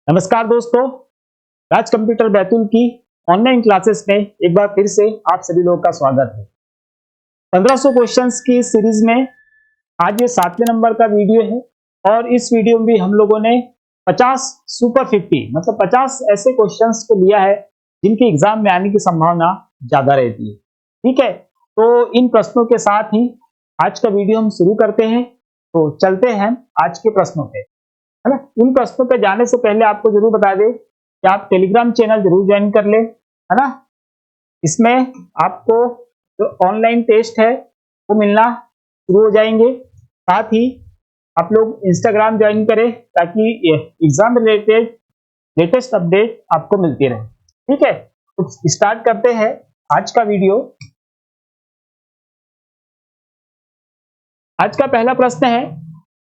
नमस्कार दोस्तों, राज कंप्यूटर बैतूल की ऑनलाइन क्लासेस में एक बार फिर से आप सभी लोगों का स्वागत है। 1500 क्वेश्चंस की सीरीज में आज ये 7वें नंबर का वीडियो है और इस वीडियो में भी हम लोगों ने 50 सुपर 50 मतलब 50 ऐसे क्वेश्चंस को लिया है जिनके एग्जाम में आने की संभावना ज्यादा रहती है। ठीक है, तो इन प्रश्नों के साथ ही आज का वीडियो हम शुरू करते हैं। तो चलते हैं आज के प्रश्नों पे, है ना। इन प्रश्नों पे जाने से पहले आपको जरूर बता दें कि आप टेलीग्राम चैनल जरूर ज्वाइन कर ले, है ना। इसमें आपको जो ऑनलाइन टेस्ट है वो मिलना शुरू हो जाएंगे। साथ ही आप लोग इंस्टाग्राम ज्वाइन करें ताकि एग्जाम रिलेटेड लेटेस्ट अपडेट आपको मिलती रहे। ठीक है, तो स्टार्ट करते हैं आज का वीडियो। आज का पहला प्रश्न है,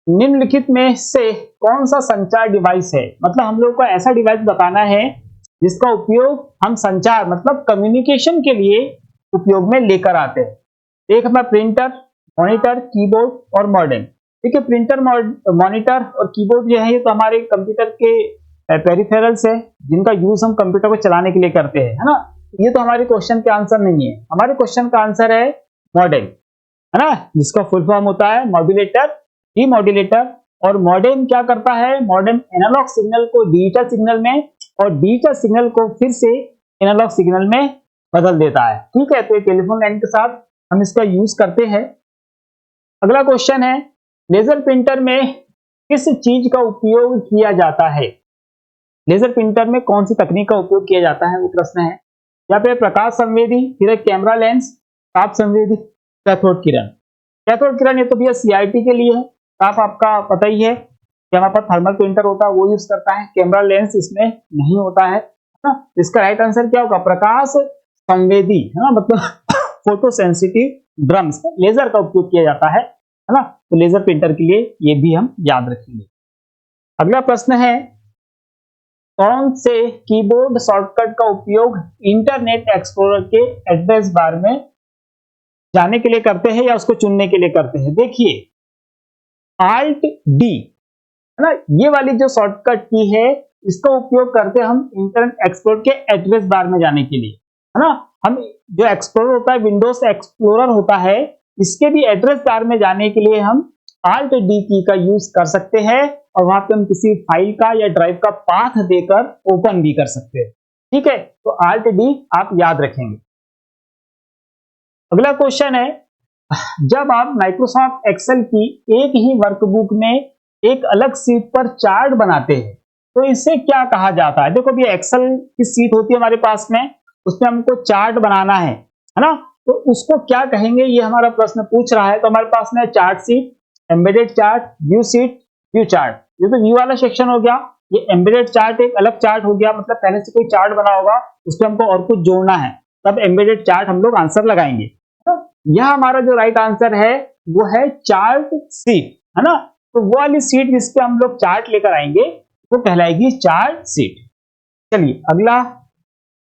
निम्नलिखित में से कौन सा संचार डिवाइस है। मतलब हम लोग को ऐसा डिवाइस बताना है जिसका उपयोग हम संचार मतलब कम्युनिकेशन के लिए उपयोग में लेकर आते हैं। एक हमारा प्रिंटर, मॉनिटर, कीबोर्ड और मॉडेम। ठीक है, प्रिंटर, मॉनिटर और कीबोर्ड जो है ये तो हमारे कंप्यूटर के पेरिफेरल्स है जिनका यूज हम कंप्यूटर को चलाने के लिए करते हैं, है ना। ये तो हमारे क्वेश्चन के आंसर नहीं है। हमारे क्वेश्चन का आंसर है मॉडेम, है ना, जिसका फुल फॉर्म होता है मॉड्यूलेटर, डीमॉड्यूलेटर। और मॉडेम क्या करता है, मॉडेम एनालॉग सिग्नल को डिजिटल सिग्नल में और डिजिटल सिग्नल को फिर से एनालॉग सिग्नल में बदल देता है। ठीक है, तो ये टेलीफोन लाइन के साथ हम इसका यूज करते हैं। अगला क्वेश्चन है, लेजर प्रिंटर में किस चीज का उपयोग किया जाता है। लेजर प्रिंटर में कौन सी तकनीक का उपयोग किया जाता है वो प्रश्न है। यहाँ पे प्रकाश संवेदी, फिर एक कैमरा लेंस, ताप संवेदी, कैथोड किरण। कैथोड किरण ये तो भैया सीआईटी के लिए है। ताप आपका पता ही है कि हमारे पास थर्मल प्रिंटर होता है वो यूज करता है। कैमरा लेंस इसमें नहीं होता है ना। इसका राइट आंसर क्या होगा, प्रकाश संवेदी, है ना, मतलब फोटो सेंसिटिव ड्रम्स लेजर का उपयोग किया जाता है ना। तो लेजर प्रिंटर के लिए ये भी हम याद रखेंगे। अगला प्रश्न है, कौन से कीबोर्ड शॉर्टकट का उपयोग इंटरनेट एक्सप्लोरर के एड्रेस बार में जाने के लिए करते हैं या उसको चुनने के लिए करते हैं। देखिए Alt D, है ना, ये वाली जो शॉर्टकट की है इसका उपयोग करते हैं हम इंटरनेट एक्सप्लोरर के एड्रेस बार में जाने के लिए, है ना। हम जो एक्सप्लोरर होता है, विंडोज एक्सप्लोरर होता है, इसके भी एड्रेस बार में जाने के लिए हम Alt D की का यूज कर सकते हैं और वहां पे हम किसी फाइल का या ड्राइव का पाथ देकर ओपन भी कर सकते हैं। ठीक है, तो Alt D आप याद रखेंगे। अगला क्वेश्चन है, जब आप माइक्रोसॉफ्ट एक्सेल की एक ही वर्कबुक में एक अलग सीट पर चार्ट बनाते हैं तो इसे क्या कहा जाता है। देखो भैया एक्सेल की सीट होती है हमारे पास में, उसमें हमको चार्ट बनाना है ना, तो उसको क्या कहेंगे ये हमारा प्रश्न पूछ रहा है। तो हमारे पास में chart seat, embedded chart, view seat, view chart. ये तो व्यू वाला सेक्शन हो गया। ये एम्बेडेड चार्ट एक अलग चार्ट हो गया, मतलब पहले से कोई चार्ट बना होगा उसमें हमको और कुछ जोड़ना है, तब एम्बेडेड चार्ट हम लोग आंसर लगाएंगे। यह हमारा जो राइट आंसर है वो है चार्ट सीट, है ना। तो वो वाली सीट जिस पे हम लोग चार्ट लेकर आएंगे वो कहलाएगी चार्ट सीट। चलिए अगला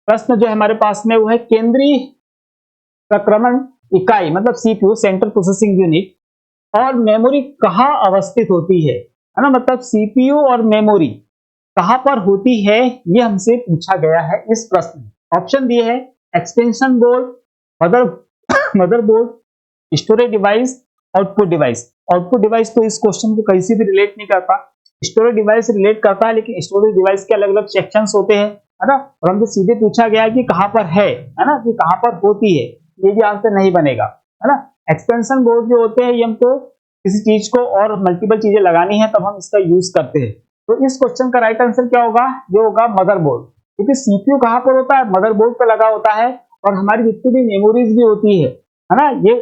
प्रश्न जो हमारे पास में वो है, केंद्रीय प्रक्रमण इकाई मतलब सीपीयू, सेंट्रल प्रोसेसिंग यूनिट, और मेमोरी कहाँ अवस्थित होती है ना। मतलब सीपीयू और मेमोरी कहां पर होती है ये हमसे पूछा गया है इस प्रश्न में। ऑप्शन दिए है, extension board, motherboard, storage device, output device. Output device तो इस क्वेश्चन को कहीं से भी रिलेट नहीं करता। स्टोरेज डिवाइस रिलेट करता है, लेकिन स्टोरेज डिवाइस के अलग अलग सेक्शंस होते हैं, है ना। और हमसे सीधे पूछा गया कि कहां पर है ना, कि कहां पर होती है, ये भी आंसर नहीं बनेगा, है ना। एक्सटेंशन बोर्ड जो होते हैं ये हमको किसी चीज को और मल्टीपल चीजें लगानी है तब हम इसका यूज करते हैं। तो इस क्वेश्चन का राइट आंसर क्या होगा, ये होगा मदरबोर्ड, क्योंकि सीपीयू कहां पर होता है, मदरबोर्ड पर लगा होता है। और हमारी जितनी भी मेमोरीज भी होती है ना, ये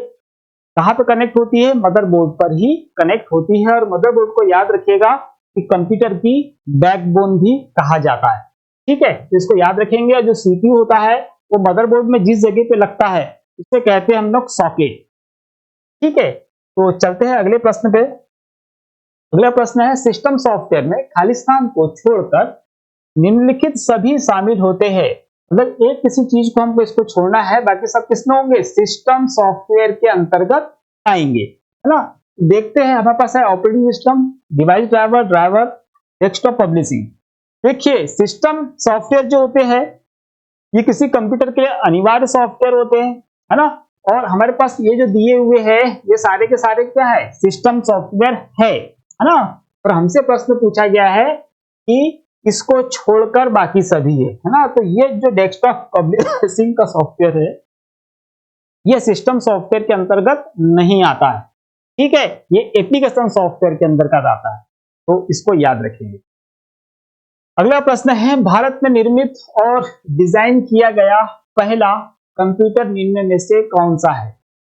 कहां पे कनेक्ट होती है, मदरबोर्ड पर ही कनेक्ट होती है। और मदरबोर्ड को याद रखिएगा कि कंप्यूटर की बैकबोन भी कहा जाता है। ठीक है, तो इसको याद रखेंगे। और जो सीपीयू होता है वो मदरबोर्ड में जिस जगह पे लगता है उसे कहते हैं हम लोग सॉकेट। ठीक है, तो चलते हैं अगले प्रश्न पे। अगला प्रश्न है, सिस्टम सॉफ्टवेयर में खाली स्थान को छोड़कर निम्नलिखित सभी शामिल होते हैं। मतलब एक किसी चीज को हमको इसको छोड़ना है, बाकी सब किसमें होंगे, सिस्टम सॉफ्टवेयर के अंतर्गत आएंगे, है ना। देखते हैं, हमारे पास है operating system, device driver, desktop publishing. देखिए सिस्टम सॉफ्टवेयर जो होते हैं ये किसी कंप्यूटर के लिए अनिवार्य सॉफ्टवेयर होते हैं, है ना। और हमारे पास ये जो दिए हुए हैं ये सारे के सारे क्या है, सिस्टम सॉफ्टवेयर है ना। और हमसे प्रश्न पूछा गया है कि इसको छोड़कर बाकी सभी है ना। तो ये जो डेस्कटॉप पब्लिशिंग का सॉफ्टवेयर है ये सिस्टम सॉफ्टवेयर के अंतर्गत नहीं आता है, ठीक है, ये एप्लीकेशन सॉफ्टवेयर के अंतर्गत आता है, तो इसको याद रखेंगे। अगला प्रश्न है भारत में निर्मित और डिजाइन किया गया पहला कंप्यूटर निम्न में से कौन सा है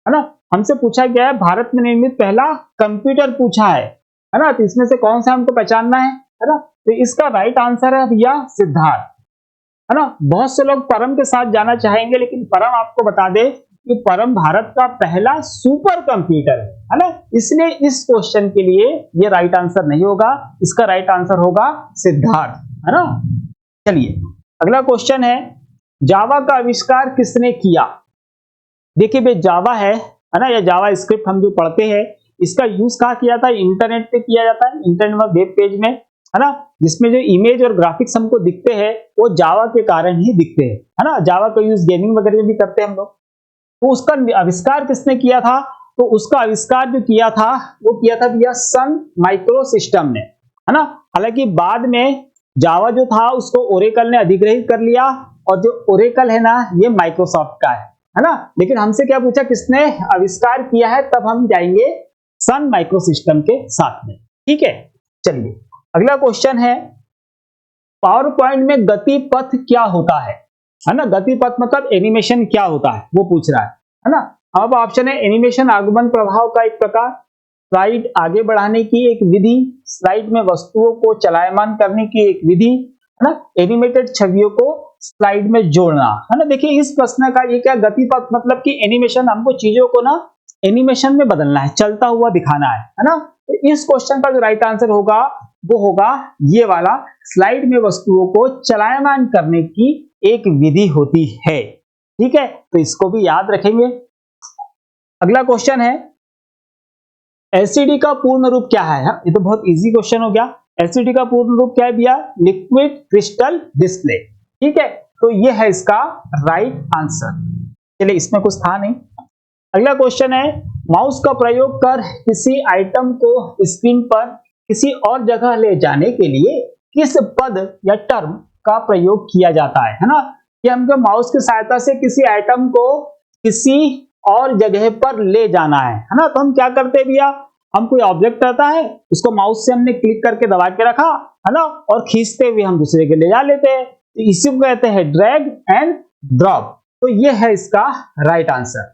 ना। हमसे पूछा गया है भारत में निर्मित पहला कंप्यूटर पूछा है ना। तो इसमें से कौन सा हमको पहचानना है ना। तो इसका राइट आंसर है भैया सिद्धार्थ, है ना। बहुत से लोग परम के साथ जाना चाहेंगे लेकिन परम आपको बता दे कि परम भारत का पहला सुपर कंप्यूटर है ना। इसलिए इस क्वेश्चन के लिए ये राइट आंसर नहीं होगा, इसका राइट आंसर होगा सिद्धार्थ, है ना। चलिए अगला क्वेश्चन है जावा का आविष्कार किसने किया। देखिए भाई जावा है ना, या जावा स्क्रिप्ट हम जो पढ़ते हैं इसका यूज कहाँ किया था, इंटरनेट पे किया जाता है, इंटरनेट में वेब पेज में, है ना। जिसमें जो इमेज और ग्राफिक्स हमको दिखते हैं वो जावा के कारण ही दिखते हैं, है ना। जावा का यूज गेमिंग वगैरह में भी करते हैं हम लोग। तो उसका आविष्कार किसने किया था, तो उसका आविष्कार जो किया था वो किया था भैया सन माइक्रो सिस्टम ने, है ना। हालांकि बाद में जावा जो था उसको ओरेकल ने अधिग्रहित कर लिया और जो ओरेकल है ना ये माइक्रोसॉफ्ट का है ना। लेकिन हमसे क्या पूछा किसने आविष्कार किया है, तब हम जाएंगे सन माइक्रो सिस्टम के साथ में, ठीक है। चलिए अगला क्वेश्चन है पावर पॉइंट में गति पथ क्या होता है ना। गति पथ मतलब एनिमेशन क्या होता है वो पूछ रहा है ना। अब ऑप्शन है एनिमेशन आगमन प्रभाव का एक प्रकार, स्लाइड आगे बढ़ाने की एक विधि, स्लाइड में वस्तुओं को चलायमान करने की एक विधि, है ना, एनिमेटेड छवियों को स्लाइड में जोड़ना, है ना। देखिए इस प्रश्न का ये क्या गति पथ मतलब कि एनिमेशन, हमको चीजों को ना एनिमेशन में बदलना है, चलता हुआ दिखाना है ना। तो इस क्वेश्चन का जो राइट आंसर होगा वो होगा ये वाला, स्लाइड में वस्तुओं को चलायमान करने की एक विधि होती है, ठीक है। तो इसको भी याद रखेंगे। अगला क्वेश्चन है एलसीडी का पूर्ण रूप क्या है। ये तो बहुत इजी क्वेश्चन हो गया। एलसीडी का पूर्ण रूप क्या है भैया, लिक्विड क्रिस्टल डिस्प्ले, ठीक है। तो ये है इसका राइट आंसर। चलिए इसमें कुछ था नहीं। अगला क्वेश्चन है माउस का प्रयोग कर किसी आइटम को स्क्रीन पर किसी और जगह ले जाने के लिए किस पद या टर्म का प्रयोग किया जाता है ना। कि हमको माउस की सहायता से किसी आइटम को किसी और जगह पर ले जाना है ना। तो हम क्या करते हैं भैया, हम कोई ऑब्जेक्ट रहता है उसको माउस से हमने क्लिक करके दबा के रखा है ना, और खींचते हुए हम दूसरे के ले जा लेते हैं। तो इसी को कहते हैं ड्रैग एंड ड्रॉप। तो ये है इसका राइट आंसर,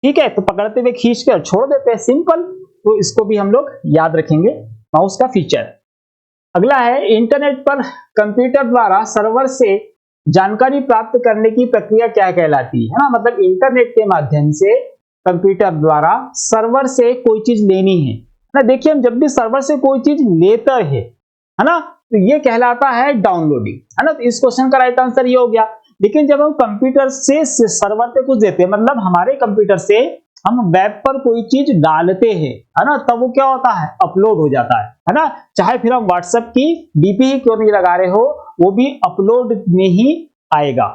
ठीक है। तो पकड़ते हुए खींच के छोड़ देते हैं, सिंपल। तो इसको भी हम लोग याद रखेंगे माउस का फीचर। अगला है इंटरनेट पर कंप्यूटर द्वारा सर्वर से जानकारी प्राप्त करने की प्रक्रिया क्या कहलाती है ना। मतलब इंटरनेट के माध्यम से कंप्यूटर द्वारा सर्वर से कोई चीज लेनी है ना। देखिए हम जब भी सर्वर से कोई चीज लेते है ना, तो ये कहलाता है डाउनलोडिंग, है ना। तो इस क्वेश्चन का राइट आंसर ये हो गया। लेकिन जब हम कंप्यूटर से सर्वर पे कुछ देते हैं, मतलब हमारे कंप्यूटर से हम वेब पर कोई चीज डालते हैं, है ना, तब वो क्या होता है, अपलोड हो जाता है ना। चाहे फिर हम व्हाट्सएप की डीपी ही क्यों नहीं लगा रहे हो, वो भी अपलोड में ही आएगा,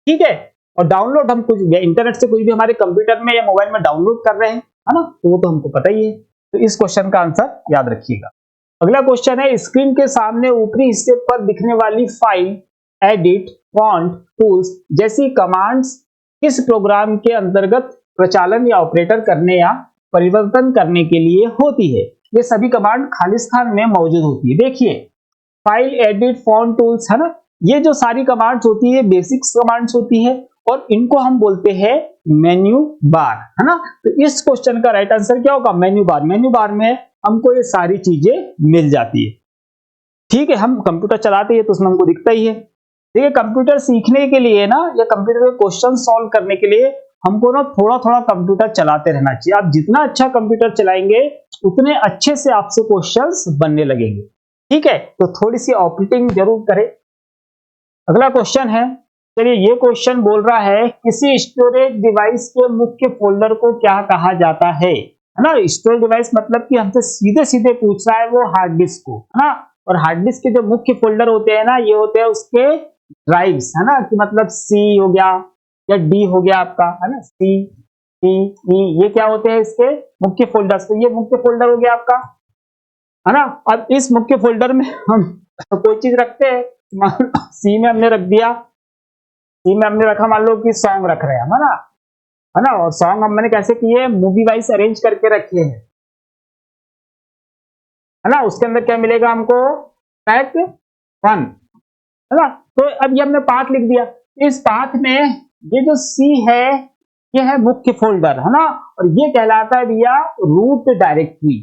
ठीक है। और डाउनलोड हम कुछ इंटरनेट से कुछ भी हमारे कंप्यूटर में या मोबाइल में डाउनलोड कर रहे हैं, है ना, तो वो तो हमको पता ही है। तो इस क्वेश्चन का आंसर याद रखिएगा। अगला क्वेश्चन है स्क्रीन के सामने ऊपरी हिस्से पर दिखने वाली फाइल, एडिट, फॉन्ट, टूल्स जैसी कमांड्स किस प्रोग्राम के अंतर्गत प्रचालन या ऑपरेटर करने या परिवर्तन करने के लिए होती है। ये सभी कमांड खाली स्थान में मौजूद होती है। देखिए फाइल, एडिट, फॉन्ट, टूल्स, है ना, ये जो सारी कमांड्स होती है बेसिक्स कमांड्स होती है और इनको हम बोलते हैं मेन्यू बार, है ना। तो इस क्वेश्चन का राइट आंसर क्या होगा, मेन्यू बार। मेन्यू बार में हमको ये सारी चीजें मिल जाती है, ठीक है। हम कंप्यूटर चलाते हैं तो उसमें हमको दिखता ही है। देखिए कंप्यूटर सीखने के लिए ना, या कंप्यूटर के क्वेश्चन सॉल्व करने के लिए हमको ना थोड़ा थोड़ा कंप्यूटर चलाते रहना चाहिए। आप जितना अच्छा कंप्यूटर चलाएंगे उतने अच्छे से आपसे क्वेश्चंस बनने लगेंगे, ठीक है। तो थोड़ी सी ऑपरेटिंग जरूर करें। अगला क्वेश्चन है, चलिए ये क्वेश्चन बोल रहा है किसी स्टोरेज डिवाइस के मुख्य फोल्डर को क्या कहा जाता है ना। स्टोरेज डिवाइस मतलब कि हमसे सीधे सीधे पूछ रहा है वो हार्ड डिस्क को, है ना। और हार्ड डिस्क के जो मुख्य फोल्डर होते हैं ना, ये होते हैं उसके ड्राइव्स, है ना, कि मतलब सी हो गया या डी हो गया आपका, है ना, सी डी ई, ये क्या होते हैं इसके मुख्य फोल्डर्स। तो ये मुख्य फोल्डर हो गया आपका, है ना। अब इस मुख्य फोल्डर में हम कोई चीज रखते हैं, मान लो सी में हमने रख दिया, सी में हमने रखा, मान लो कि सॉन्ग रख रहे हैं हम, है ना, और सॉन्ग हम मैंने कैसे किए, मूवी वाइज अरेंज करके रखे हैं, है ना। उसके अंदर क्या मिलेगा हमको, ट्रैक 1, है ना। तो अब ये हमने पाथ लिख दिया, इस पाथ में ये जो सी है ये है मुख्य फोल्डर, है ना, और ये कहलाता है भैया रूट डायरेक्टरी,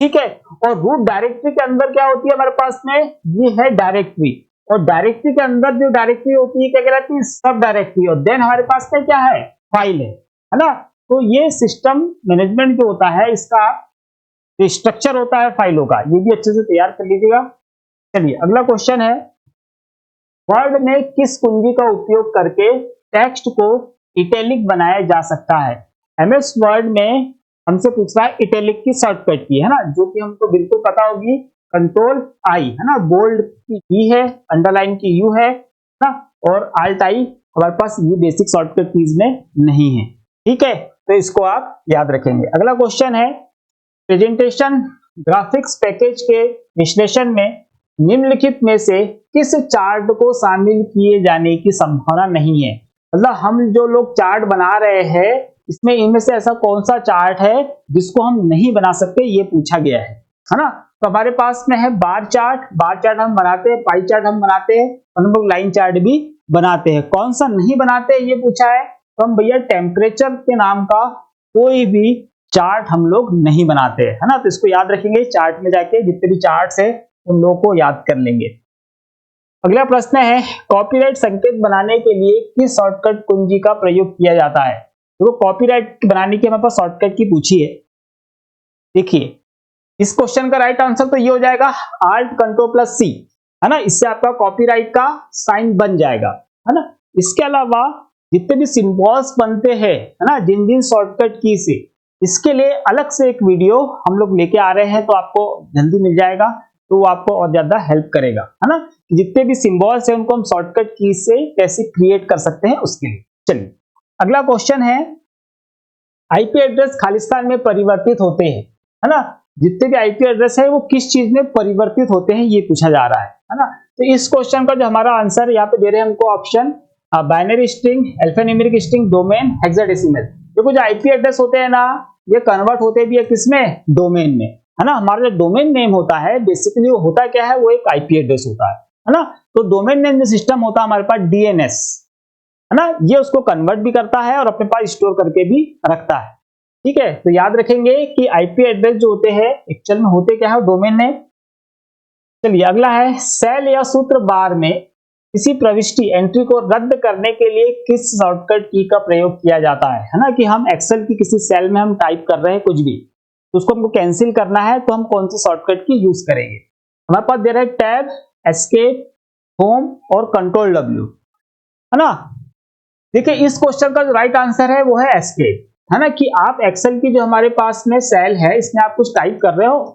ठीक है। और रूट डायरेक्टरी के अंदर क्या होती है हमारे पास में, ये है डायरेक्टरी, और डायरेक्टरी के अंदर जो डायरेक्टरी होती है क्या कहलाती है, सब डायरेक्टरी, और देन हमारे पास में क्या है, फाइल है ना। तो ये सिस्टम मैनेजमेंट जो होता है, इसका स्ट्रक्चर होता है फाइलों का, ये भी अच्छे से तैयार कर लीजिएगा। चलिए अगला क्वेश्चन है, वर्ड में किस कुंजी का उपयोग करके टेक्स्ट को इटैलिक बनाया जा सकता है। एमएस वर्ड में हमसे पूछ रहा है इटैलिक की शॉर्टकट की, है ना, जो कि हमको बिल्कुल पता होगी, कंट्रोल आई, है ना, बोल्ड की ई है, अंडरलाइन की यू है ना, और आल्ट आई हमारे पास ये बेसिक शॉर्टकट कीज में नहीं है, ठीक है। तो इसको आप याद रखेंगे। अगला क्वेश्चन है, प्रेजेंटेशन ग्राफिक्स पैकेज के विश्लेषण में निम्नलिखित में से किस चार्ट को शामिल किए जाने की संभावना नहीं है। मतलब हम जो लोग चार्ट बना रहे हैं, इसमें इनमें से ऐसा कौन सा चार्ट है जिसको हम नहीं बना सकते, ये पूछा गया है ना। तो हमारे पास में है बार चार्ट हम बनाते हैं, पाई चार्ट हम बनाते हैं, और हम लोग लाइन चार्ट भी बनाते हैं। कौन सा नहीं बनाते ये पूछा है, तो हम भैया टेम्परेचर के नाम का कोई भी चार्ट हम लोग नहीं बनाते, है ना। तो इसको याद रखेंगे, चार्ट में जाके जितने भी चार्ट्स है उन लोगों को याद कर लेंगे। अगला प्रश्न है, कॉपीराइट संकेत बनाने के लिए किस शॉर्टकट कुंजी का प्रयोग किया जाता है। तो कॉपीराइट बनाने की हमारे पास शॉर्टकट की पूछी है, देखिए इस क्वेश्चन का राइट आंसर तो ये हो जाएगा Alt Ctrl + C, है ना, इससे आपका कॉपीराइट का साइन बन जाएगा, है ना। इसके अलावा जितने भी सिंबल्स बनते हैं, है ना, जिन जिन शॉर्टकट की से, इसके लिए अलग से एक वीडियो हम लोग लेके आ रहे हैं, तो आपको जल्दी मिल जाएगा, तो वो आपको और ज्यादा हेल्प करेगा, है ना। जितने भी सिंबल्स हैं उनको हम शॉर्टकट की से कैसे क्रिएट कर सकते हैं उसके लिए। चलिए अगला क्वेश्चन है, आईपी एड्रेस खालिस्तान में परिवर्तित होते हैं, है ना। जितने भी आईपी एड्रेस है वो किस चीज में परिवर्तित होते हैं ये पूछा जा रहा है ना। तो इस क्वेश्चन का जो हमारा आंसर यहाँ पे दे रहे हैं हमको option, binary string, alphanumeric string, domain, hexadecimal. देखो जो आईपी एड्रेस होते हैं ना, ये कन्वर्ट होते भी है किसमें, डोमेन में, है ना। हमारा जो डोमेन नेम होता है बेसिकली वो होता क्या है, वो एक आईपी एड्रेस होता है ना। तो डोमेन नेम जो सिस्टम होता है हमारे पास डीएनएस, है ना, ये उसको कन्वर्ट भी करता है और अपने पास स्टोर करके भी रखता है, ठीक है। तो याद रखेंगे कि आईपी एड्रेस जो होते हैं एक्चुअल में होते क्या है, डोमेन नेम। चलिए अगला है, सेल या सूत्र बार में किसी प्रविष्टि एंट्री को रद्द करने के लिए किस शॉर्टकट की का प्रयोग किया जाता है ना। कि हम एक्सेल की किसी सेल में हम टाइप कर रहे हैं कुछ भी, तो उसको हमको कैंसिल करना है, तो हम कौन सी शॉर्टकट की यूज करेंगे। हमारे पास दे रहा है टैब, एस्केप, होम और कंट्रोल W, है ना। देखिए इस क्वेश्चन का जो राइट आंसर है वो है एस्केप, है ना। कि आप एक्सेल की जो हमारे पास में सेल है इसमें आप कुछ टाइप कर रहे हो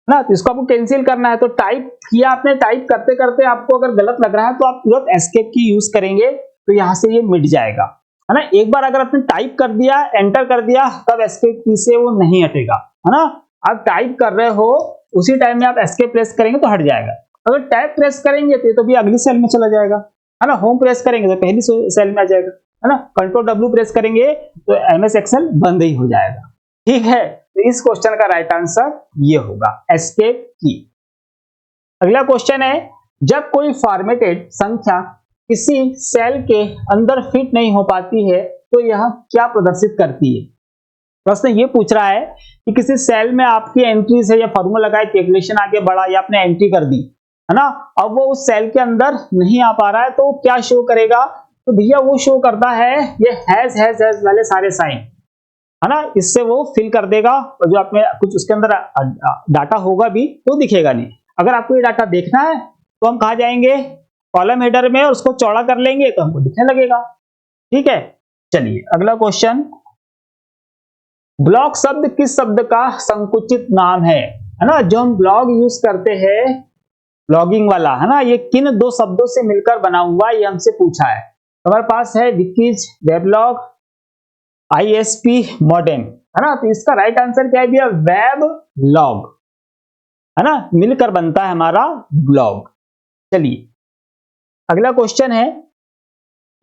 ना, तो इसको आपको कैंसिल करना है, तो टाइप किया आपने, टाइप करते करते आपको अगर गलत लग रहा है तो आप तुरंत एस्केप की यूज करेंगे, तो यहां से ये मिट जाएगा, है ना। एक बार अगर आपने टाइप कर दिया, एंटर कर दिया, तब एस्केप की से वो नहीं हटेगा, है ना। आप टाइप कर रहे हो उसी टाइम में आप एस्केप प्रेस करेंगे तो हट जाएगा। अगर टैब प्रेस करेंगे तो भी अगली सेल में चला जाएगा, है ना। होम प्रेस करेंगे तो पहली सेल में आ जाएगा, है ना। कंट्रोल W प्रेस करेंगे तो एमएस एक्सेल बंद ही हो जाएगा, ठीक है। तो इस क्वेश्चन का राइट आंसर ये होगा एस्केप की। अगला क्वेश्चन है, जब कोई फॉर्मेटेड संख्या किसी सेल के अंदर फिट नहीं हो पाती है तो यह क्या प्रदर्शित करती है। प्रश्न ये पूछ रहा है कि किसी सेल में आपकी एंट्रीज है या फॉर्मूला लगाए, कैलकुलेशन आगे बढ़ा या आपने एंट्री कर दी, है ना। अब वो उस सेल के अंदर नहीं आ पा रहा है तो क्या शो करेगा, तो भैया वो शो करता है ये हैज वाले सारे साइन, है ना। इससे वो फिल कर देगा और जो आपने कुछ उसके अंदर डाटा होगा भी तो दिखेगा नहीं। अगर आपको ये डाटा देखना है तो हम कहा जाएंगे कॉलम हेडर में और उसको चौड़ा कर लेंगे तो हमको दिखने लगेगा, ठीक है। चलिए अगला क्वेश्चन, ब्लॉक शब्द किस शब्द का संकुचित नाम है है ना, जो हम ब्लॉग यूज करते हैं ब्लॉगिंग वाला, है ना, ये किन दो शब्दों से मिलकर बना हुआ ये हमसे पूछा है। तो हमारे पास है विकीज, वेबलॉग, आईएसपी मॉडेम, है ना। तो इसका राइट आंसर क्या है भैया, वेब लॉग, है ना, मिलकर बनता है हमारा ब्लॉग। चलिए अगला क्वेश्चन है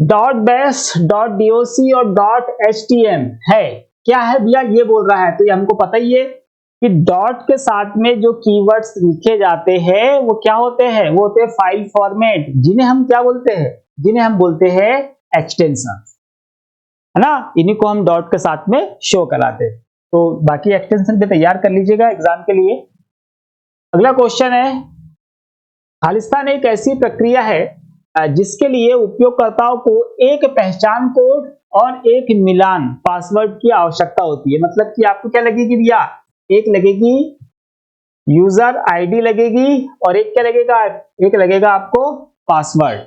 डॉट बेस, डॉट डॉक और डॉट एचटीएम है, क्या है भैया, ये बोल रहा है। तो ये हमको पता ही है कि डॉट के साथ में जो कीवर्ड्स लिखे जाते हैं वो क्या होते हैं, वो होते हैं फाइल फॉर्मेट, जिन्हें हम क्या बोलते हैं, जिन्हें हम बोलते हैं एक्सटेंशन, है ना। इन्हीं को हम डॉट के साथ में शो कराते हैं। तो बाकी एक्सटेंशन पे तैयार कर लीजिएगा एग्जाम के लिए। अगला क्वेश्चन है खालिस्तान एक ऐसी प्रक्रिया है जिसके लिए उपयोगकर्ताओं को एक पहचान कोड और एक मिलान पासवर्ड की आवश्यकता होती है। मतलब कि आपको क्या लगेगी भैया, एक लगेगी यूजर आईडी लगेगी और एक क्या लगेगा, एक लगेगा आपको पासवर्ड।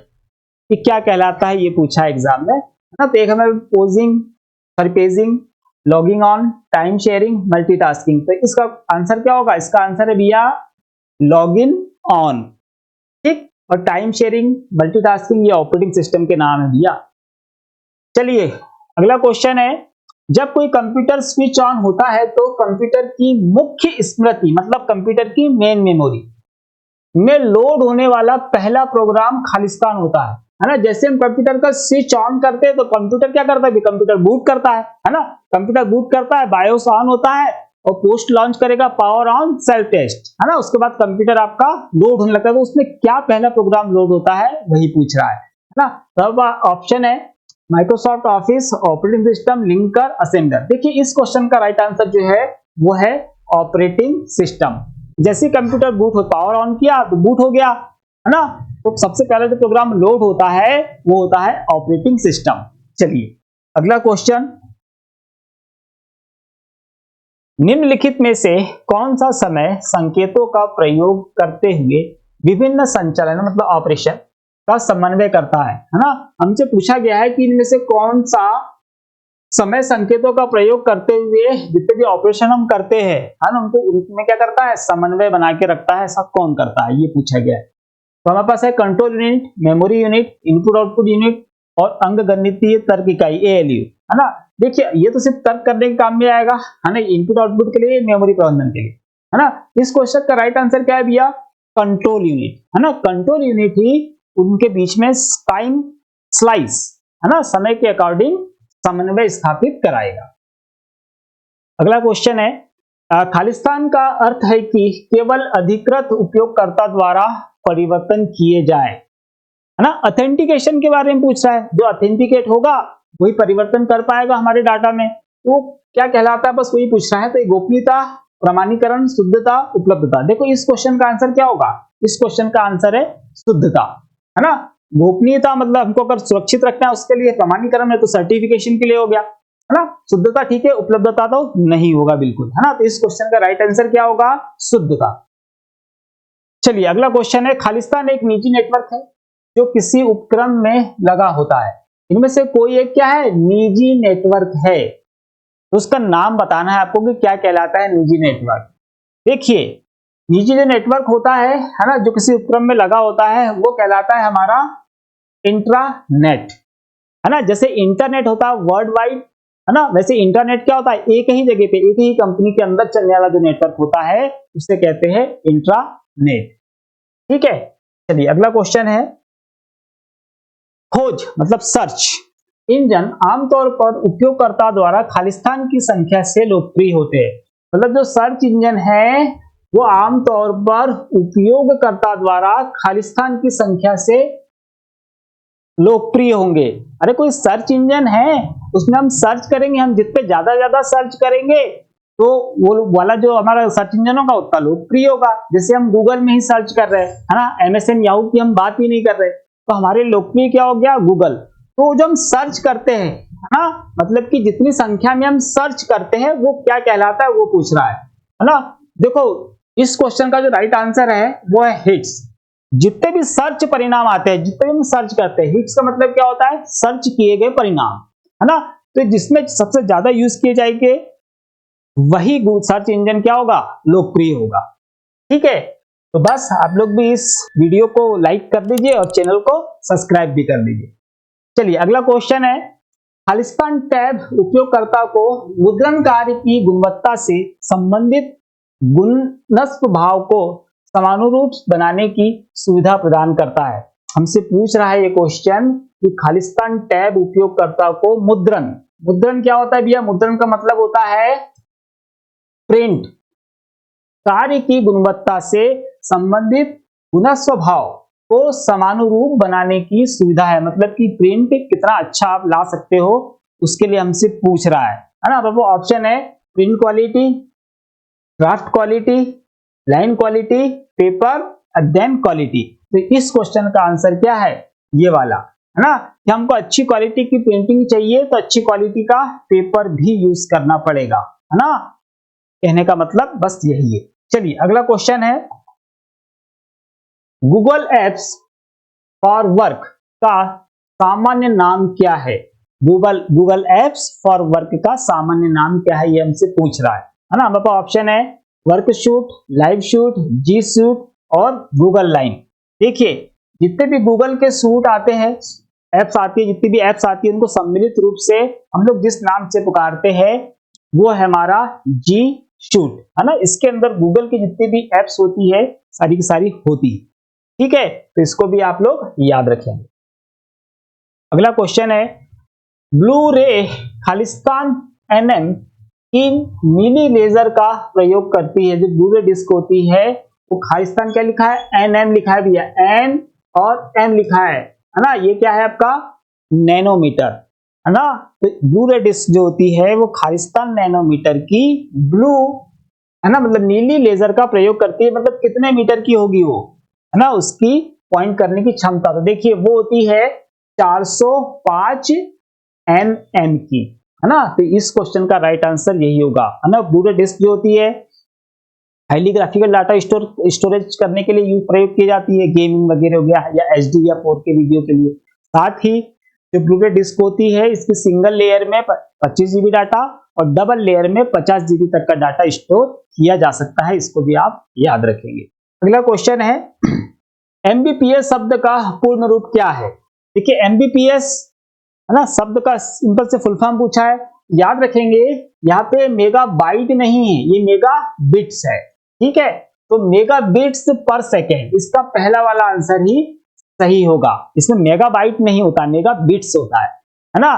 कि क्या कहलाता है ये पूछा एग्जाम में, है ना। तो एक हमें पोजिंग, सरपेजिंग, logging on, time sharing, multitasking. तो इसका आंसर क्या होगा, इसका आंसर है भैया लॉगिन ऑन, ठीक। और टाइम शेयरिंग, मल्टीटास्किंग ये ऑपरेटिंग सिस्टम के नाम है भैया। चलिए अगला क्वेश्चन है जब कोई कंप्यूटर स्विच ऑन होता है तो कंप्यूटर की मुख्य स्मृति मतलब कंप्यूटर की मेन मेमोरी में लोड होने वाला पहला प्रोग्राम खालिस्तान होता है ना। जैसे हम कंप्यूटर का स्विच ऑन करते हैं तो कंप्यूटर क्या करता है, कंप्यूटर बूट करता है ना। कंप्यूटर बूट करता है, बायोस ऑन होता है और पोस्ट लॉन्च करेगा पावर ऑन सेल्फ टेस्ट, है ना। उसके बाद कंप्यूटर आपका लोड होने लगता है, तो उसमें क्या पहला प्रोग्राम लोड होता है वही पूछ रहा है ना। तब ऑप्शन है Microsoft office, operating system, linker, assembler. देखिए इस क्वेश्चन का राइट आंसर जो है वो है ऑपरेटिंग सिस्टम। जैसे कंप्यूटर बूट हो, पावर ऑन किया तो बूट हो गया, है ना। तो सबसे पहले जो प्रोग्राम लोड होता है वो होता है ऑपरेटिंग सिस्टम। चलिए अगला क्वेश्चन, निम्नलिखित में से कौन सा समय संकेतों का प्रयोग करते हुए विभिन्न संचालन मतलब ऑपरेशन का समन्वय करता है ना। हमसे पूछा गया है कि इनमें से कौन सा समय संकेतों का प्रयोग करते हुए जितने भी ऑपरेशन हम करते हैं, है ना, उनको उनमें क्या करता है, समन्वय बना के रखता है। ऐसा कौन करता है ये पूछा गया है। तो हमारे पास है control unit, memory unit, input output unit और अंकगणितीय तर्क इकाई एएलयू, है ना। देखिए ये तो सिर्फ तर्क करने के काम में आएगा, है ना, इनपुट आउटपुट के लिए, मेमोरी प्रबंधन के लिए, है ना। इस क्वेश्चन का राइट आंसर क्या है भैया, कंट्रोल यूनिट, है ना। कंट्रोल यूनिट ही उनके बीच में टाइम स्लाइस, है ना, समय के अकॉर्डिंग समन्वय स्थापित कराएगा। अगला क्वेश्चन है खालिस्तान का अर्थ है कि केवल अधिकृत उपयोगकर्ता द्वारा परिवर्तन किए जाए, है ना। ऑथेंटिकेशन के बारे में पूछ रहा है, जो ऑथेंटिकेट होगा वही परिवर्तन कर पाएगा हमारे डाटा में, वो क्या कहलाता है, बस वही पूछ रहा है। तो गोपनीयता, प्रमाणीकरण, शुद्धता, उपलब्धता। देखो इस क्वेश्चन का आंसर क्या होगा, इस क्वेश्चन का आंसर है शुद्धता, है ना। गोपनीयता मतलब हमको अगर सुरक्षित रखना है उसके लिए, प्रमाणीकरण है तो सर्टिफिकेशन के लिए हो गया, है ना। शुद्धता ठीक है, उपलब्धता तो नहीं होगा बिल्कुल, है ना। तो इस क्वेश्चन का राइट आंसर क्या होगा, शुद्धता। चलिए अगला क्वेश्चन है खालिस्तान एक निजी नेटवर्क है जो किसी उपक्रम में लगा होता है। इनमें से कोई एक क्या है, निजी नेटवर्क है। तो उसका नाम बताना है आपको कि क्या कहलाता है निजी नेटवर्क। देखिए निजी जो नेटवर्क होता है ना, जो किसी उपक्रम में लगा होता है वो कहलाता है हमारा इंट्रानेट, है ना। जैसे इंटरनेट होता है वर्ल्ड वाइड, है ना, वैसे इंटरनेट क्या होता है, एक ही जगह पे एक ही कंपनी के अंदर चलने वाला जो नेटवर्क होता है उसे कहते हैं इंट्रानेट, ठीक है। चलिए अगला क्वेश्चन है खोज मतलब सर्च इंजन आमतौर पर उपयोगकर्ता द्वारा खालिस्तान की संख्या से लोकप्रिय होते हैं। मतलब जो सर्च इंजन है वो आमतौर पर उपयोगकर्ता द्वारा खालिस्तान की संख्या से लोकप्रिय होंगे। अरे कोई सर्च इंजन है उसमें हम सर्च करेंगे, हम जितने ज्यादा सर्च करेंगे तो वो वाला जो हमारा सर्च इंजन होगा उतना लोकप्रिय होगा। जैसे हम गूगल में ही सर्च कर रहे हैं, है ना, एमएसएन याहू की हम बात ही नहीं कर रहे, तो हमारे लोकप्रिय क्या हो गया, गूगल। तो जो हम सर्च करते हैं, है ना, मतलब कि जितनी संख्या में हम सर्च करते हैं वो क्या कहलाता है वो पूछ रहा है ना। देखो इस क्वेश्चन का जो राइट आंसर है वो है हिट्स। जितने भी सर्च परिणाम आते हैं, जितने भी हम सर्च करते हैं, हिट्स का मतलब क्या होता है, सर्च किए गए परिणाम, है ना। तो जिसमें सबसे ज्यादा यूज किए जाएंगे वही सर्च इंजन क्या होगा, लोकप्रिय होगा। ठीक है, तो बस आप लोग भी इस वीडियो को लाइक कर दीजिए और चैनल को सब्सक्राइब भी कर दीजिए। चलिए अगला क्वेश्चन है, खालिस्तान टैब उपयोगकर्ता को मुद्रण कार्य की गुणवत्ता से संबंधित गुणनस्व भाव को समानुरूप बनाने की सुविधा प्रदान करता है। हमसे पूछ रहा है ये क्वेश्चन कि खालिस्तान टैब उपयोगकर्ता को मुद्रण क्या होता है भैया? मुद्रण का मतलब होता है प्रिंट कार्य की गुणवत्ता से संबंधित गुणस्व भाव को समानुरूप बनाने की सुविधा है। मतलब कि प्रिंट कितना अच्छा आप ला सकते हो उसके लिए हमसे पूछ रहा है ना। अब वो ऑप्शन है print quality, draft quality, line quality, paper अध्ययन क्वालिटी। तो इस क्वेश्चन का आंसर क्या है? ये वाला है ना, कि हमको अच्छी क्वालिटी की प्रिंटिंग चाहिए तो अच्छी क्वालिटी का पेपर भी यूज करना पड़ेगा, है ना। कहने का मतलब बस यही है। चलिए अगला क्वेश्चन है, गूगल एप्स फॉर वर्क का सामान्य नाम क्या है? गूगल एप्स फॉर वर्क का सामान्य नाम क्या है, ये हमसे पूछ रहा है ना। हमारे पास ऑप्शन है वर्कशूट, लाइव शूट, जी शूट और गूगल लाइन। देखिए जितने भी गूगल के सूट आते हैं, एप्स आती है, जितनी भी एप्स आती है उनको सम्मिलित रूप से हम लोग जिस नाम से पुकारते हैं वो है हमारा जी शूट, है ना। इसके अंदर गूगल की जितनी भी एप्स होती है सारी की सारी होती है, ठीक है। तो इसको भी आप लोग याद रखेंगे। अगला क्वेश्चन है, ब्लू रे खालिस्तान एनएम की नीली लेजर का प्रयोग करती है। जो ब्लू रे डिस्क होती है वो खालिस्तान क्या लिखा है? एनएम लिखा है भैया, एन और एम लिखा है ना। ये क्या है आपका? नैनोमीटर, है ना। तो ब्लू रे डिस्क जो होती है वो खालिस्तान नैनोमीटर की ब्लू, है ना, मतलब नीली लेजर का प्रयोग करती है। मतलब कितने मीटर की होगी वो, है ना, उसकी पॉइंट करने की क्षमता। तो देखिए वो होती है 405 एमएम की, है ना। तो इस क्वेश्चन का राइट आंसर यही होगा, है ना। ब्लू रे डिस्क जो होती है हाईली ग्राफिकल डाटा स्टोरेज करने के लिए प्रयोग की जाती है, गेमिंग वगैरह हो गया या एचडी या 4K वीडियो के लिए। साथ ही जो ब्लू रे डिस्क होती है इसकी सिंगल लेयर में 25 जीबी डाटा और डबल लेयर में 50 जीबी तक का डाटा स्टोर किया जा सकता है। इसको भी आप याद रखेंगे। अगला क्वेश्चन है, एमबीपीएस शब्द का पूर्ण रूप क्या है? देखिए एमबीपीएस, है ना, शब्द का सिंपल से फुल फॉर्म पूछा है, याद रखेंगे। यहाँ पे मेगा बाइट नहीं है, ये मेगा बिट्स है, ठीक है। तो मेगा बिट्स पर सेकेंड, इसका पहला वाला आंसर ही सही होगा। इसमें मेगा बाइट नहीं होता, मेगा बिट्स होता है ना।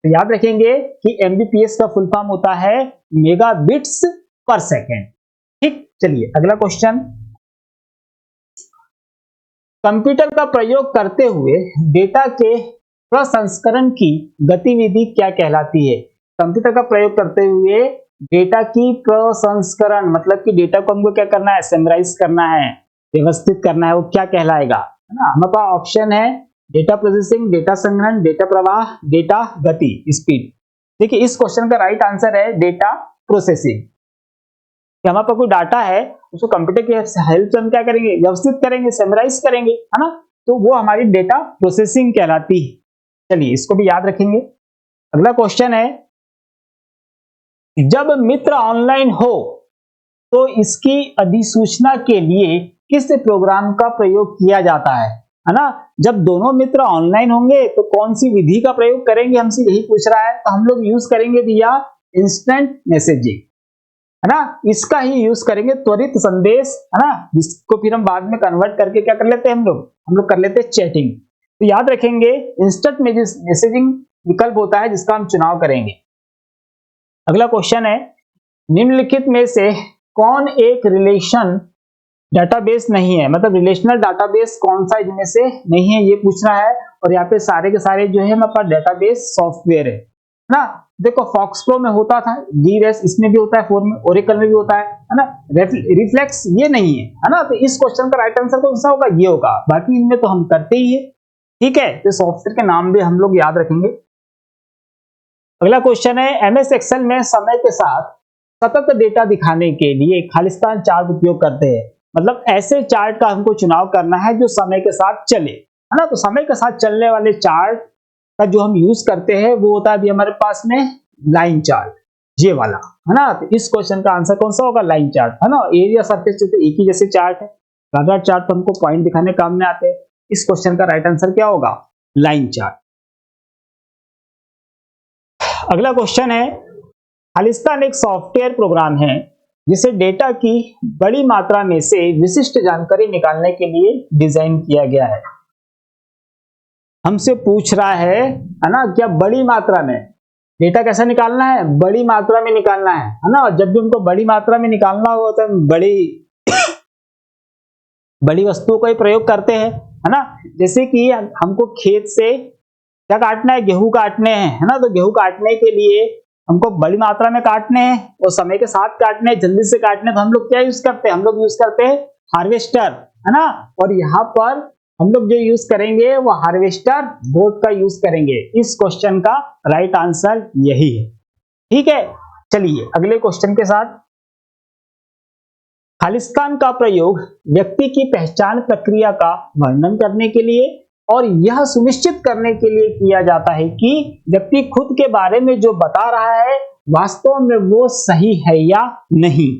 तो याद रखेंगे कि एमबीपीएस का फुल फॉर्म होता है मेगा बिट्स पर सेकेंड, ठीक। चलिए अगला क्वेश्चन, कंप्यूटर का प्रयोग करते हुए डेटा के प्रसंस्करण की गतिविधि क्या कहलाती है? कंप्यूटर का प्रयोग करते हुए डेटा की प्रसंस्करण, मतलब कि डेटा को हमको क्या करना है? समराइज करना है, व्यवस्थित करना है, वो क्या कहलाएगा, है ना। हमारे पास ऑप्शन है डेटा प्रोसेसिंग, डेटा संग्रहण, डेटा प्रवाह, डेटा गति, स्पीड। देखिए इस क्वेश्चन का राइट आंसर है डेटा प्रोसेसिंग। कि हमारे पास कोई डाटा है उसको कंप्यूटर की हेल्प से हम क्या करेंगे? व्यवस्थित करेंगे, समराइज करेंगे, है ना। तो वो हमारी डेटा प्रोसेसिंग कहलाती है। चलिए इसको भी याद रखेंगे। अगला क्वेश्चन है, जब मित्र ऑनलाइन हो तो इसकी अधिसूचना के लिए किस प्रोग्राम का प्रयोग किया जाता है ना। जब दोनों मित्र ऑनलाइन होंगे तो कौन सी विधि का प्रयोग करेंगे, हमसे यही पूछ रहा है। तो हम लोग यूज करेंगे भैया इंस्टेंट मैसेजिंग, है ना। इसका ही यूज करेंगे, त्वरित संदेश, है ना, जिसको फिर हम बाद में कन्वर्ट करके क्या कर लेते हैं हम लोग कर लेते हैं चैटिंग। तो याद रखेंगे इंस्टेंट मैसेजिंग विकल्प होता है जिसका हम चुनाव करेंगे। अगला क्वेश्चन है, निम्नलिखित में से कौन एक रिलेशन डाटाबेस नहीं है? मतलब रिलेशनल डाटाबेस कौन सा इनमें से नहीं है, ये पूछ रहा है। और यहाँ पे सारे के सारे जो है हमारे पास डाटाबेस सॉफ्टवेयर है ना। देखो फॉक्सप्रो में होता था, डीरेस इसमें भी होता है, फोर में, ओरेकल में भी होता है ना। रिफ्लेक्स ये नहीं है ना। तो इस क्वेश्चन का राइट आंसर कौन सा होगा? ये होगा। बाकी इनमें तो हम करते ही है, ठीक है। तो सॉफ्टवेयर के नाम भी हम लोग याद रखेंगे। अगला क्वेश्चन है, एमएस एक्सेल में समय के साथ सतत डेटा दिखाने के लिए खालिस्तान चार्ट उपयोग करते हैं। मतलब ऐसे चार्ट का हमको चुनाव करना है जो समय के साथ चले, है ना। तो समय के साथ चलने वाले चार्ट का जो हम यूज करते हैं वो होता है अभी हमारे पास में लाइन चार्ट, ये वाला, है ना। तो इस क्वेश्चन का आंसर कौन सा होगा, लाइन चार्ट, है ना। एरिया सरफेस तो एक ही जैसे चार्ट है, रडार चार्ट तो हमको पॉइंट दिखाने काम में आते हैं। इस क्वेश्चन का राइट आंसर क्या होगा, लाइन चार्ट। अगला क्वेश्चन है, खालिस्तान एक सॉफ्टवेयर प्रोग्राम है जिसे डेटा की बड़ी मात्रा में से विशिष्ट जानकारी निकालने के लिए डिजाइन किया गया है। हमसे पूछ रहा है ना, क्या बड़ी मात्रा में डेटा कैसा निकालना है, बड़ी मात्रा में निकालना है ना। जब भी हमको बड़ी मात्रा में निकालना हो तो हम बड़ी वस्तुओं का ही प्रयोग करते हैं, है ना। जैसे कि हमको खेत से क्या काटना है, गेहूं काटने हैं, है ना। तो गेहूं काटने के लिए हमको बड़ी मात्रा में काटने हैं और समय के साथ काटने हैं, जल्दी से काटने, तो हम लोग क्या यूज करते हैं, हम लोग यूज करते हैं हार्वेस्टर, है ना। और यहाँ पर हम लोग जो यूज करेंगे वो हार्वेस्टर बोट का यूज करेंगे। इस क्वेश्चन का राइट आंसर यही है, ठीक है। चलिए अगले क्वेश्चन के साथ, खालिस्तान का प्रयोग व्यक्ति की पहचान प्रक्रिया का वर्णन करने के लिए और यह सुनिश्चित करने के लिए किया जाता है कि व्यक्ति खुद के बारे में जो बता रहा है वास्तव में वो सही है या नहीं,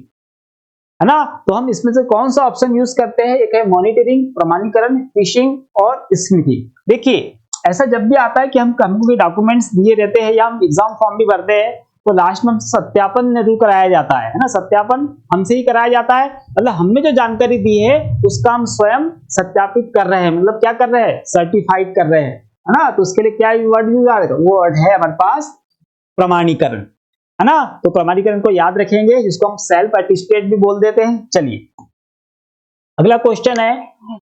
है ना। तो हम इसमें से कौन सा ऑप्शन यूज करते हैं, एक है मॉनिटरिंग, प्रमाणीकरण, फिशिंग और स्मृति। देखिए ऐसा जब भी आता है कि हमको कोई डॉक्यूमेंट्स दिए रहते हैं या हम एग्जाम फॉर्म भी भरते हैं तो लास्ट में सत्यापन जरूर कराया जाता है ना। सत्यापन हमसे ही कराया जाता है, मतलब हमने जो जानकारी दी है उसका हम स्वयं सत्यापित कर रहे हैं, मतलब क्या कर रहे हैं, सर्टिफाइड कर रहे हैं, है ना। तो उसके लिए क्या वर्ड यूज आ रहा है, वो वर्ड है हमारे पास प्रमाणीकरण, है ना। तो प्रमाणीकरण को याद रखेंगे, जिसको हम सेल्फ अटेस्टेड भी बोल देते हैं। चलिए अगला क्वेश्चन है,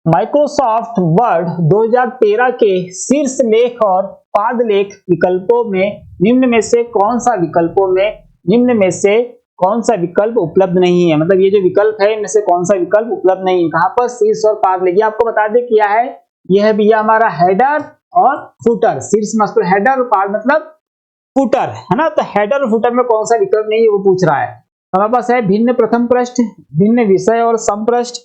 माइक्रोसॉफ्ट वर्ड 2013 के शीर्ष लेख और पाद लेख विकल्पों में निम्न में से कौन सा विकल्प उपलब्ध नहीं है। मतलब ये जो विकल्प है इनमें से कौन सा विकल्प उपलब्ध नहीं है। कहां पर, शीर्ष और पाद लेख। आपको बता दें क्या है, यह है भैया हमारा हेडर और फुटर। शीर्ष मतलब हेडर और पाद मतलब फुटर, है ना। तो हेडर और फुटर में कौन सा विकल्प नहीं है वो पूछ रहा है। हमारे पास है भिन्न प्रथम पृष्ठ, भिन्न विषय और समपृष्ठ,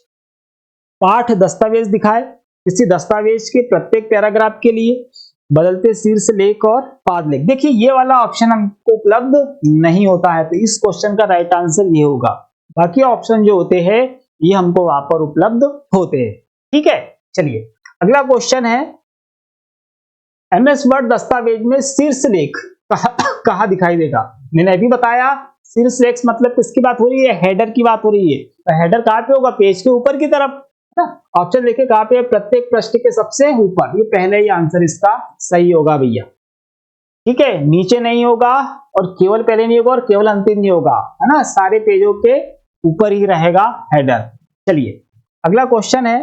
पाठ दस्तावेज दिखाए किसी दस्तावेज के प्रत्येक पैराग्राफ के लिए, बदलते शीर्ष लेख और पाद लेख। देखिए ये वाला ऑप्शन हमको उपलब्ध नहीं होता है, तो इस क्वेश्चन का राइट आंसर ये होगा। बाकी ऑप्शन जो होते हैं ये हमको वहां पर उपलब्ध होते हैं, ठीक है। चलिए अगला क्वेश्चन है, एमएस वर्ड दस्तावेज में शीर्ष लेख कहाँ दिखाई देगा। मैंने अभी बताया शीर्ष लेख मतलब किसकी बात हो रही है, हेडर की बात हो रही है। तो हेडर कहाँ पे होगा, पेज के ऊपर की तरफ। ऑप्शन देखिए कहाँ पे, प्रत्येक पृष्ठ के सबसे ऊपर। ये पहले ही आंसर इसका सही होगा भैया, ठीक है। नीचे नहीं होगा और केवल पहले नहीं होगा और केवल अंतिम नहीं होगा, है ना। सारे पेजों के ऊपर ही रहेगा हेडर। चलिए अगला क्वेश्चन है,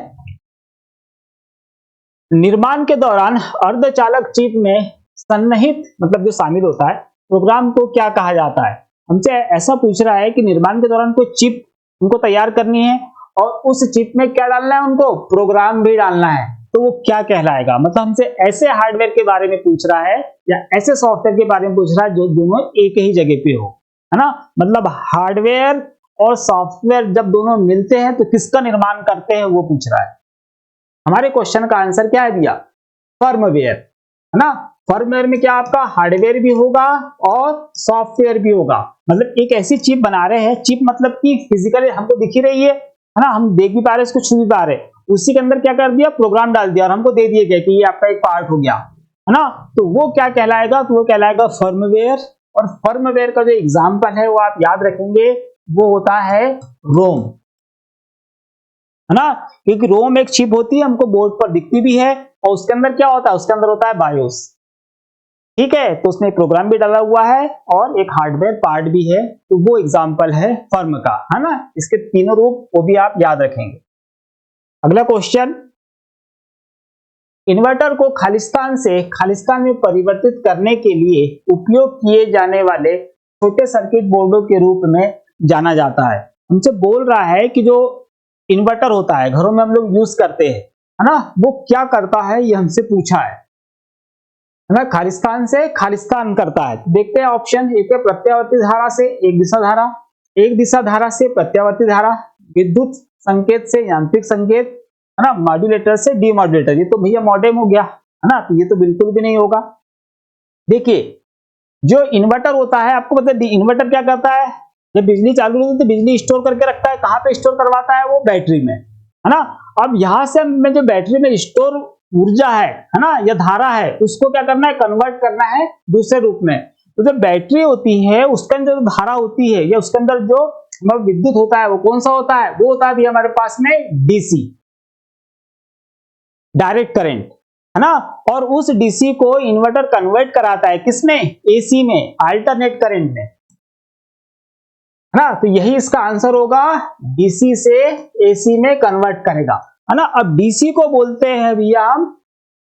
निर्माण के दौरान अर्धचालक चिप में सन्निहित मतलब जो शामिल होता है प्रोग्राम को क्या कहा जाता है। हमसे ऐसा पूछ रहा है कि निर्माण के दौरान कोई चिप उनको तैयार करनी है और उस चिप में क्या डालना है, उनको प्रोग्राम भी डालना है, तो वो क्या कहलाएगा। मतलब हमसे ऐसे हार्डवेयर के बारे में पूछ रहा है या ऐसे सॉफ्टवेयर के बारे में पूछ रहा है जो दोनों एक ही जगह पे हो, है ना। मतलब हार्डवेयर और सॉफ्टवेयर जब दोनों मिलते हैं तो किसका निर्माण करते हैं वो पूछ रहा है। हमारे क्वेश्चन का आंसर क्या है दिया, फर्मवेयर, है ना। फर्मवेयर में क्या आपका हार्डवेयर भी होगा और सॉफ्टवेयर भी होगा। मतलब एक ऐसी चिप बना रहे हैं, चिप मतलब कि फिजिकली हमको दिख ही रही है ना, हम देख भी पा रहे हैं, इसको छू भी पा रहे हैं, उसी के अंदर क्या कर दिया, प्रोग्राम डाल दिया और हमको दे दिया गया कि ये आपका एक पार्ट हो गया, है ना। तो वो क्या कहलाएगा, तो वो कहलाएगा फर्मवेयर। और फर्मवेयर का जो एग्जाम्पल है वो आप याद रखेंगे, वो होता है रोम, है ना। क्योंकि रोम एक चिप होती है, हमको बोर्ड पर दिखती भी है और उसके अंदर क्या होता है, उसके अंदर होता है बायोस, ठीक है। तो उसमें प्रोग्राम भी डाला हुआ है और एक हार्डवेयर पार्ट भी है, तो वो एग्जांपल है फर्म का, है ना। इसके तीनों रूप वो भी आप याद रखेंगे। अगला क्वेश्चन, इन्वर्टर को खालिस्तान में परिवर्तित करने के लिए उपयोग किए जाने वाले छोटे सर्किट बोर्डों के रूप में जाना जाता है। हमसे बोल रहा है कि जो इन्वर्टर होता है घरों में हम लोग यूज करते हैं, है ना, वो क्या करता है, ये हमसे पूछा है ना। खालिस्तान से खालिस्तान करता है। देखते हैं ऑप्शन, एक है प्रत्यावर्ती धारा से एक दिशा धारा, एक दिशा धारा से प्रत्यावर्ती धारा, विद्युत संकेत से यांत्रिक संकेत, है ना, मॉड्यूलेटर से डीमॉड्यूलेटर। ये तो भैया मॉडेम हो गया, है ना, तो ये तो बिल्कुल भी नहीं होगा। देखिए जो इन्वर्टर होता है, आपको पता है इन्वर्टर क्या करता है, जब बिजली चालू होती है तो बिजली स्टोर करके रखता है, कहाँ पे स्टोर करवाता है, वो बैटरी में, है ना। अब यहां से हमें जो बैटरी में स्टोर ऊर्जा है ना, या धारा है, उसको क्या करना है, कन्वर्ट करना है दूसरे रूप में। तो जो बैटरी होती है उसके अंदर जो धारा होती है या उसके अंदर जो विद्युत होता है वो कौन सा होता है, वो होता है भैया हमारे पास में डीसी, डायरेक्ट करंट, है ना। और उस डीसी को इन्वर्टर कन्वर्ट कराता है किसमें, एसी में, अल्टरनेट करंट में, है ना। तो यही इसका आंसर होगा, डीसी से एसी में कन्वर्ट करेगा, है ना। अब डीसी को बोलते हैं भैया हम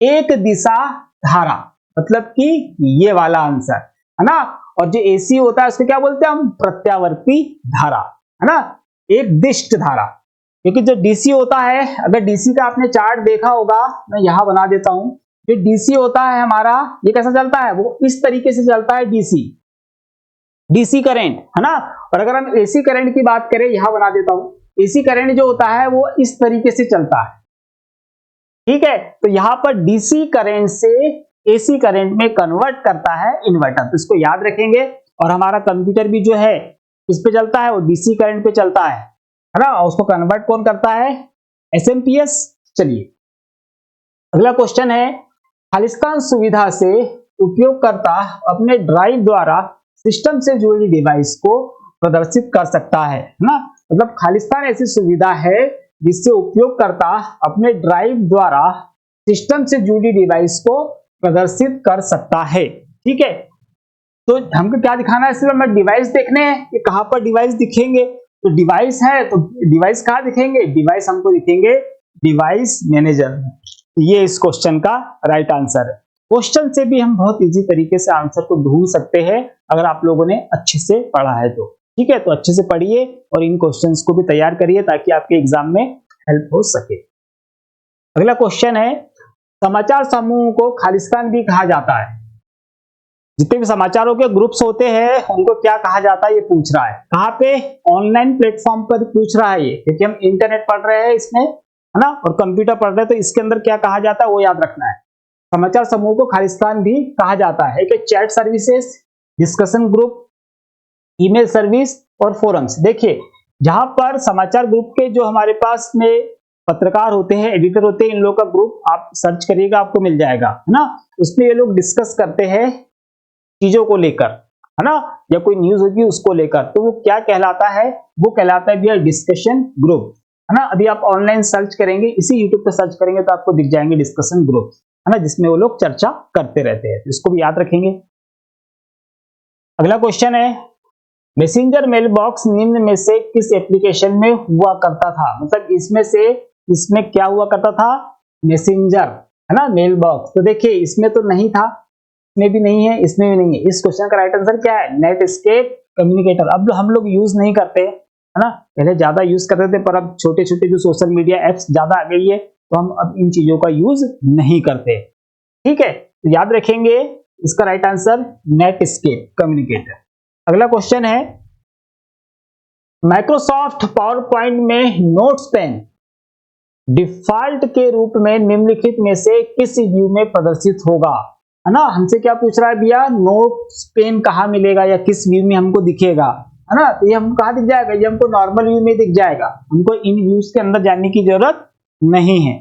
एक दिशा धारा, मतलब कि ये वाला आंसर, है ना। और जो एसी होता है उसको क्या बोलते हैं हम, प्रत्यावर्ती धारा, है ना, एक दिष्ट धारा। क्योंकि जो डीसी होता है, अगर डीसी का आपने चार्ट देखा होगा, मैं यहां बना देता हूं, जो डीसी होता है हमारा, ये कैसा चलता है, वो इस तरीके से चलता है डीसी करंट, है ना। और अगर हम एसी करंट की बात करें, यहां बना देता हूं, एसी करंट जो होता है वो इस तरीके से चलता है, ठीक है। तो यहां पर डीसी करंट से एसी करंट में कन्वर्ट करता है इन्वर्टर, तो इसको याद रखेंगे। और हमारा कंप्यूटर भी जो है किस पे चलता है, वो डीसी करंट पे चलता है ना। उसको कन्वर्ट कौन करता है, एसएमपीएस। चलिए अगला क्वेश्चन है, खालिस्तान सुविधा से उपयोगकर्ता अपने ड्राइव द्वारा सिस्टम से जुड़ी डिवाइस को प्रदर्शित कर सकता है ना। मतलब खालिस्तान ऐसी सुविधा है जिससे उपयोगकर्ता अपने ड्राइव द्वारा सिस्टम से जुड़ी डिवाइस को प्रदर्शित कर सकता है, ठीक है। तो हमको क्या दिखाना है, सिर्फ हमें डिवाइस देखने हैं कि कहां पर डिवाइस दिखेंगे। तो डिवाइस है तो डिवाइस कहां दिखेंगे, डिवाइस हमको दिखेंगे डिवाइस मैनेजर में। ये इस क्वेश्चन का राइट आंसर है। क्वेश्चन से भी हम बहुत इजी तरीके से आंसर को ढूंढ सकते हैं अगर आप लोगों ने अच्छे से पढ़ा है तो, ठीक है। तो अच्छे से पढ़िए और इन क्वेश्चंस को भी तैयार करिए ताकि आपके एग्जाम में हेल्प हो सके। अगला क्वेश्चन है, समाचार समूह को खालिस्तान भी कहा जाता है। जितने भी समाचारों के ग्रुप्स होते हैं उनको क्या कहा जाता है, ये पूछ रहा है। कहाँ पे, ऑनलाइन प्लेटफॉर्म पर पूछ रहा है ये, क्योंकि हम इंटरनेट पढ़ रहे हैं इसमें, है ना, और कंप्यूटर पढ़ रहे हैं, तो इसके अंदर क्या कहा जाता है वो याद रखना है। समाचार समूह को खालिस्तान भी कहा जाता है कि chat services, discussion group, email service और फोरम्स। देखिए जहां पर समाचार ग्रुप के जो हमारे पास में पत्रकार होते हैं, एडिटर होते हैं, इन लोगों का ग्रुप आप सर्च करिएगा आपको मिल जाएगा, है ना। उसमें ये लोग डिस्कस करते हैं चीजों को लेकर, है ना, या कोई न्यूज होगी उसको लेकर, तो वो क्या कहलाता है, वो कहलाता है भैया डिस्कशन ग्रुप, है ना। अभी आप ऑनलाइन सर्च करेंगे, इसी यूट्यूब पे सर्च करेंगे तो आपको दिख जाएंगे डिस्कशन ग्रुप, है ना, जिसमें वो लोग चर्चा करते रहते हैं, इसको भी याद रखेंगे। अगला क्वेश्चन है, मैसेंजर मेल बॉक्स निम्न में से किस एप्लीकेशन में हुआ करता था। मतलब इसमें क्या हुआ करता था, मैसेंजर, है ना, मेल बॉक्स। तो देखिए इसमें तो नहीं था, इसमें भी नहीं है, इसमें भी नहीं है। इस क्वेश्चन का राइट आंसर क्या है, नेटस्केप कम्युनिकेटर। अब हम लोग यूज नहीं करते, है ना, पहले ज्यादा यूज करते थे, पर अब छोटे छोटे जो सोशल मीडिया एप्स ज्यादा आ गई है तो हम अब इन चीजों का यूज नहीं करते, ठीक है। तो याद रखेंगे इसका राइट आंसर नेटस्केप कम्युनिकेटर। अगला क्वेश्चन है, माइक्रोसॉफ्ट पावर पॉइंट में नोट्स पेन डिफॉल्ट के रूप में निम्नलिखित में से किस व्यू में प्रदर्शित होगा, है ना। हमसे क्या पूछ रहा है भैया, नोट्स पेन कहाँ मिलेगा या किस व्यू में हमको दिखेगा, है ना। तो ये हमको कहाँ दिख जाएगा, ये हमको नॉर्मल व्यू में दिख जाएगा, हमको इन व्यूज के अंदर जाने की जरूरत नहीं है,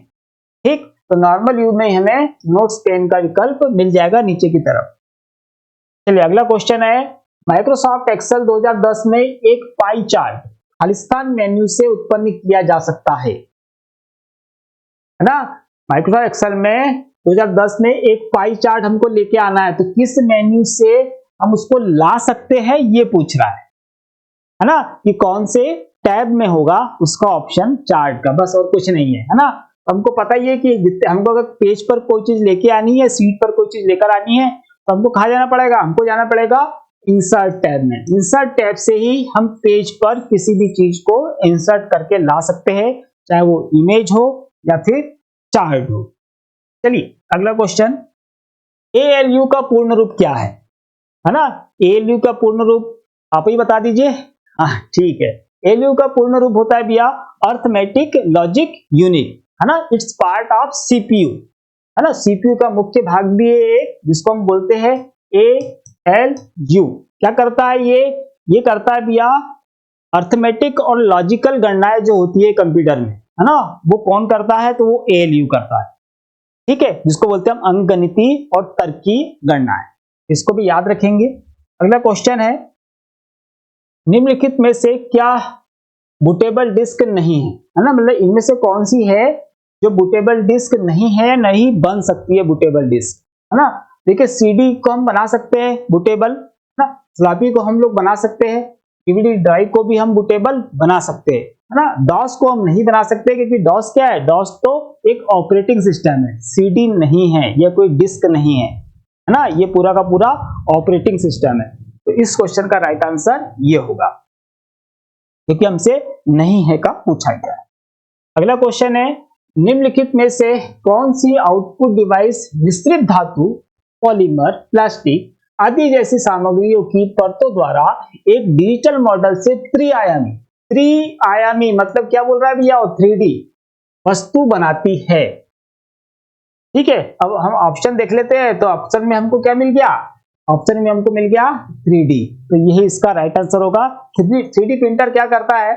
ठीक। तो नॉर्मल व्यू में हमें नोट्स पेन का विकल्प मिल जाएगा नीचे की तरफ। चलिए अगला क्वेश्चन है, माइक्रोसॉफ्ट एक्सेल 2010 में एक पाई चार्ट खालिस्तान मेन्यू से उत्पन्न किया जा सकता है ना। माइक्रोसॉफ्ट एक्सेल में 2010 में एक पाई चार्ट हमको लेके आना है, तो किस मेन्यू से हम उसको ला सकते हैं ये पूछ रहा है ना, कि कौन से टैब में होगा उसका ऑप्शन चार्ट का, बस और कुछ नहीं है ना। हमको पता ही है कि हमको अगर पेज पर कोई चीज लेके आनी है, सीट पर कोई चीज लेकर आनी है, तो हमको कहाँ जाना पड़ेगा, हमको जाना पड़ेगा इंसर्ट टैब में। इंसर्ट टैब से ही हम पेज पर किसी भी चीज को इंसर्ट करके ला सकते हैं, चाहे वो इमेज हो या फिर चार्ट हो। चलिए अगला क्वेश्चन, एएलयू का पूर्ण रूप क्या है ना। एएलयू का पूर्ण रूप आप ही बता दीजिए। हाँ ठीक है, एएलयू का पूर्ण रूप होता है भैया अर्थमेटिक लॉजिक यूनिट, है ना। इट्स पार्ट ऑफ सीपीयू, है ना। सीपीयू का मुख्य भाग भी है एक, जिसको हम बोलते हैं LU क्या करता है? ये करता है भैया अर्थमेटिक और लॉजिकल गणनाएं जो होती है कंप्यूटर में, है ना, वो कौन करता है? तो वो ALU करता है, ठीक है, जिसको बोलते हैं हम अंकगणितीय और तर्की गणनाएं। इसको भी याद रखेंगे। अगला क्वेश्चन निम्नलिखित में से क्या बूटेबल डिस्क नहीं है ना, मतलब इनमें से कौन सी है जो बूटेबल डिस्क नहीं है, नहीं बन सकती है बूटेबल डिस्क, है ना। देखिए CD को हम बना सकते हैं बूटेबल, है ना, फ्लॉपी को हम लोग बना सकते हैं, DVD ड्राइव को भी हम बूटेबल बना सकते हैं, है ना। डॉस को हम नहीं बना सकते क्योंकि डॉस क्या है? डॉस तो एक ऑपरेटिंग सिस्टम है, CD नहीं है, यह कोई डिस्क नहीं है ना, ये पूरा का पूरा ऑपरेटिंग सिस्टम है। तो इस क्वेश्चन का राइट आंसर ये होगा, क्योंकि हमसे नहीं है का पूछा गया है। अगला क्वेश्चन निम्नलिखित में से कौन सी आउटपुट डिवाइस विस्तृत धातु, पॉलीमर, प्लास्टिक आदि जैसी सामग्रियों की परतों द्वारा एक डिजिटल मॉडल से त्रिआयामी मतलब क्या बोल रहा है भैया? 3D वस्तु बनाती है, ठीक है। अब हम ऑप्शन देख लेते हैं, तो ऑप्शन में हमको क्या मिल गया? ऑप्शन में हमको मिल गया 3D, तो यही इसका राइट आंसर होगा। 3D प्रिंटर क्या करता है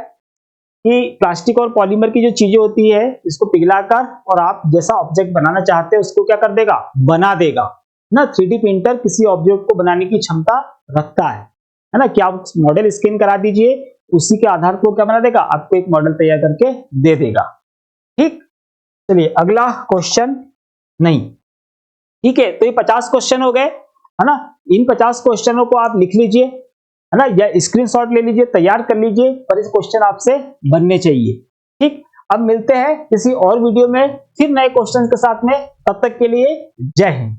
कि प्लास्टिक और पॉलीमर की जो चीजें होती है इसको पिघलाकर और आप जैसा ऑब्जेक्ट बनाना चाहते हैं उसको क्या कर देगा? बना देगा ना। 3D प्रिंटर किसी ऑब्जेक्ट को बनाने की क्षमता रखता है ना, कि आप मॉडल स्कैन करा दीजिए, उसी के आधार पर क्या बना देगा? आपको एक मॉडल तैयार करके दे देगा, ठीक। चलिए अगला क्वेश्चन नहीं, ठीक है। तो ये 50 क्वेश्चन हो गए, है ना। इन 50 क्वेश्चनों को आप लिख लीजिए, है ना, या स्क्रीनशॉट ले लीजिए, तैयार कर लीजिए, पर इस क्वेश्चन आपसे बनने चाहिए, ठीक। अब मिलते हैं किसी और वीडियो में फिर नए क्वेश्चन के साथ में, तब तक के लिए जय हिंद।